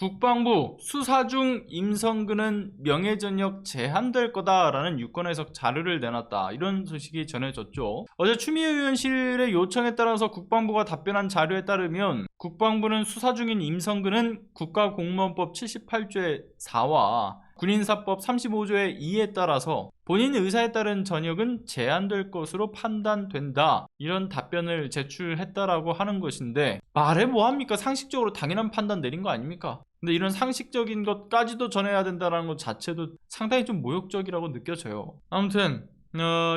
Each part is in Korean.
국방부 수사 중 임성근은 명예전역 제한될 거다라는 유권 해석 자료를 내놨다. 이런 소식이 전해졌죠. 어제 추미애 의원실의 요청에 따라서 국방부가 답변한 자료에 따르면 국방부는 수사 중인 임성근은 국가공무원법 78조의 4와 군인사법 35조의 2에 따라서 본인 의사에 따른 전역은 제한될 것으로 판단된다. 이런 답변을 제출했다라고 하는 것인데 말해 뭐합니까? 상식적으로 당연한 판단 내린 거 아닙니까? 근데 이런 상식적인 것까지도 전해야 된다는 것 자체도 상당히 좀 모욕적이라고 느껴져요. 아무튼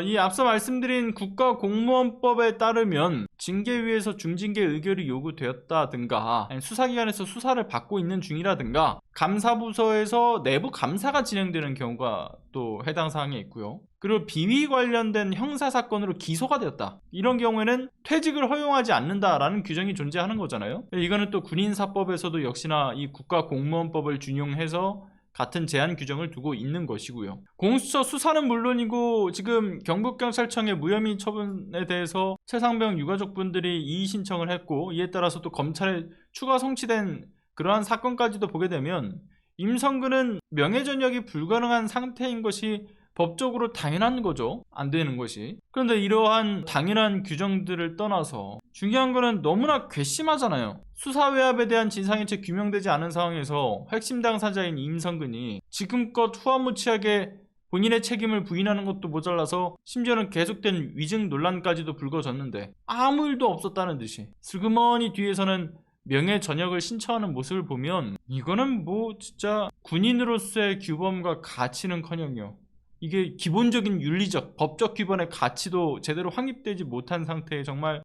이 앞서 말씀드린 국가공무원법에 따르면 징계위에서 중징계 의결이 요구되었다든가 수사기관에서 수사를 받고 있는 중이라든가 감사부서에서 내부 감사가 진행되는 경우가 또 해당 사항에 있고요. 그리고 비위 관련된 형사사건으로 기소가 되었다. 이런 경우에는 퇴직을 허용하지 않는다라는 규정이 존재하는 거잖아요. 이거는 또 군인사법에서도 역시나 이 국가공무원법을 준용해서 같은 제한 규정을 두고 있는 것이고요. 공수처 수사는 물론이고 지금 경북경찰청의 무혐의 처분에 대해서 최상병 유가족분들이 이의 신청을 했고 이에 따라서 또 검찰에 추가 송치된 그러한 사건까지도 보게 되면 임성근은 명예전역이 불가능한 상태인 것이 법적으로 당연한 거죠. 안 되는 것이. 그런데 이러한 당연한 규정들을 떠나서 중요한 거는 너무나 괘씸하잖아요. 수사 외압에 대한 진상이 채 규명되지 않은 상황에서 핵심 당사자인 임성근이 지금껏 후한무치하게 본인의 책임을 부인하는 것도 모자라서 심지어는 계속된 위증 논란까지도 불거졌는데 아무 일도 없었다는 듯이 슬그머니 뒤에서는 명예전역을 신청하는 모습을 보면 이거는 뭐 진짜 군인으로서의 규범과 가치는커녕요. 이게 기본적인 윤리적, 법적 기본의 가치도 제대로 확립되지 못한 상태에 정말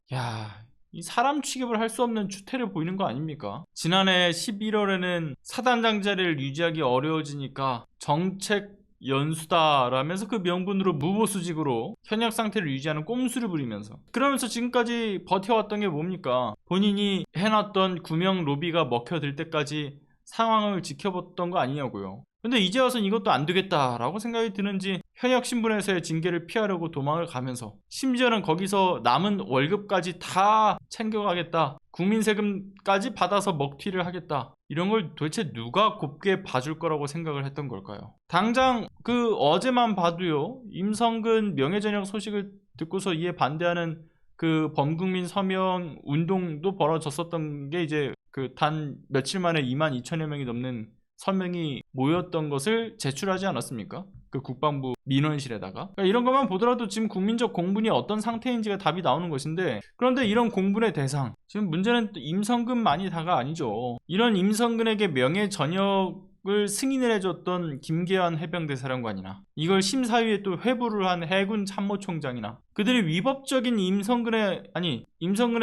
이 사람 취급을 할 수 없는 추태를 보이는 거 아닙니까? 지난해 11월에는 사단장 자리를 유지하기 어려워지니까 정책 연수다라면서 그 명분으로 무보수직으로 현역 상태를 유지하는 꼼수를 부리면서 그러면서 지금까지 버텨왔던 게 뭡니까? 본인이 해놨던 구명 로비가 먹혀들 때까지 상황을 지켜봤던 거 아니냐고요. 근데 이제 와서는 이것도 안 되겠다라고 생각이 드는지 현역 신분에서의 징계를 피하려고 도망을 가면서 심지어는 거기서 남은 월급까지 다 챙겨가겠다. 국민 세금까지 받아서 먹튀를 하겠다. 이런 걸 도대체 누가 곱게 봐줄 거라고 생각을 했던 걸까요? 당장 그 어제만 봐도요. 임성근 명예전역 소식을 듣고서 이에 반대하는 그 범국민 서명 운동도 벌어졌었던 게 이제 그 단 며칠 만에 22,000여 명이 넘는 서명이 모였던 것을 제출하지 않았습니까? 그 국방부 민원실에다가. 그러니까 이런 것만 보더라도 지금 국민적 공분이 어떤 상태인지가 답이 나오는 것인데 그런데 이런 공분의 대상 지금 문제는 임성근만이 다가 아니죠. 이런 임성근에게 명예전역을 승인을 해줬던 김계환 해병대 사령관이나 이걸 심사위에 또 회부를 한 해군 참모총장이나 그들이 위법적인 임성근의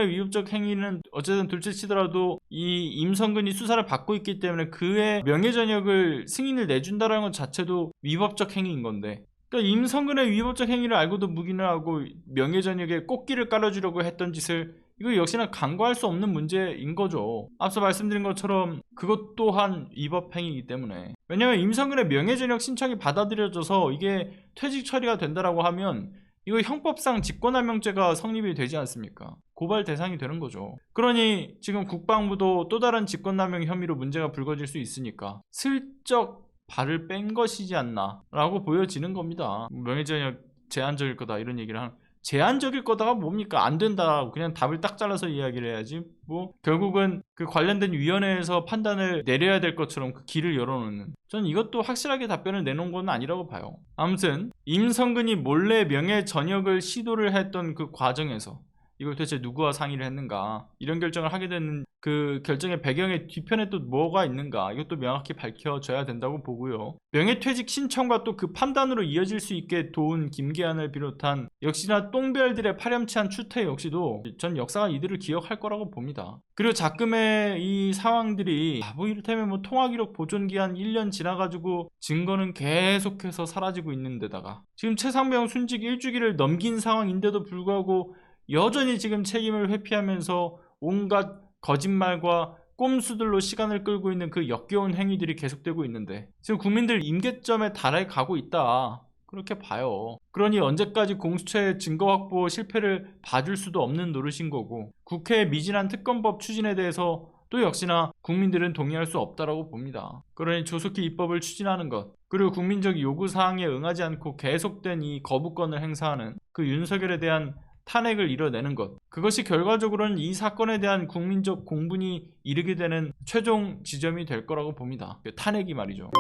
위법적 행위는 어쨌든 둘째치더라도 이 임성근이 수사를 받고 있기 때문에 그의 명예전역을 승인을 내준다는 것 자체도 위법적 행위인 건데 그러니까 임성근의 위법적 행위를 알고도 묵인을 하고 명예전역에 꽃길을 깔아주려고 했던 짓을 이거 역시나 간과할 수 없는 문제인 거죠. 앞서 말씀드린 것처럼 그것 또한 위법 행위이기 때문에 왜냐하면 임성근의 명예전역 신청이 받아들여져서 이게 퇴직 처리가 된다라고 하면 이거 형법상 직권남용죄가 성립이 되지 않습니까? 고발 대상이 되는 거죠. 그러니 지금 국방부도 또 다른 직권남용 혐의로 문제가 불거질 수 있으니까 슬쩍 발을 뺀 것이지 않나 라고 보여지는 겁니다. 명예전역 제한적일 거다 이런 얘기를 하는 제한적일 거다가 뭡니까? 안 된다. 그냥 답을 딱 잘라서 이야기를 해야지. 뭐 결국은 그 관련된 위원회에서 판단을 내려야 될 것처럼 그 길을 열어놓는. 전 이것도 확실하게 답변을 내놓은 건 아니라고 봐요. 아무튼 임성근이 몰래 명예전역을 시도를 했던 그 과정에서 이걸 도대체 누구와 상의를 했는가 이런 결정을 하게 되는 그 결정의 배경의 뒤편에 또 뭐가 있는가 이것도 명확히 밝혀져야 된다고 보고요. 명예퇴직 신청과 또 그 판단으로 이어질 수 있게 도운 김계한을 비롯한 역시나 똥별들의 파렴치한 추태 역시도 전 역사가 이들을 기억할 거라고 봅니다. 그리고 작금의 이 상황들이 뭐 이를테면 뭐 통화기록 보존기한 1년 지나가지고 증거는 계속해서 사라지고 있는 데다가 지금 최상병 순직 1주기를 넘긴 상황인데도 불구하고 여전히 지금 책임을 회피하면서 온갖 거짓말과 꼼수들로 시간을 끌고 있는 그 역겨운 행위들이 계속되고 있는데 지금 국민들 임계점에 달해 가고 있다. 그렇게 봐요. 그러니 언제까지 공수처의 증거 확보 실패를 봐줄 수도 없는 노릇인 거고 국회의 미진한 특검법 추진에 대해서 또 역시나 국민들은 동의할 수 없다라고 봅니다. 그러니 조속히 입법을 추진하는 것, 그리고 국민적 요구사항에 응하지 않고 계속된 이 거부권을 행사하는 그 윤석열에 대한 탄핵을 이뤄내는 것, 그것이 결과적으로는 이 사건에 대한 국민적 공분이 이르게 되는 최종 지점이 될 거라고 봅니다. 탄핵이 말이죠.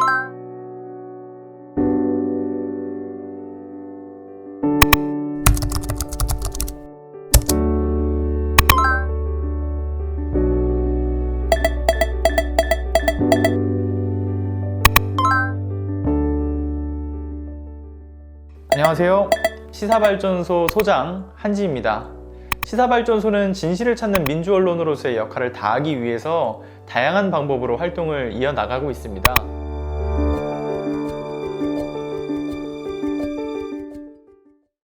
안녕하세요. 시사발전소 소장 한지입니다. 시사발전소는 진실을 찾는 민주언론으로서의 역할을 다하기 위해서 다양한 방법으로 활동을 이어나가고 있습니다.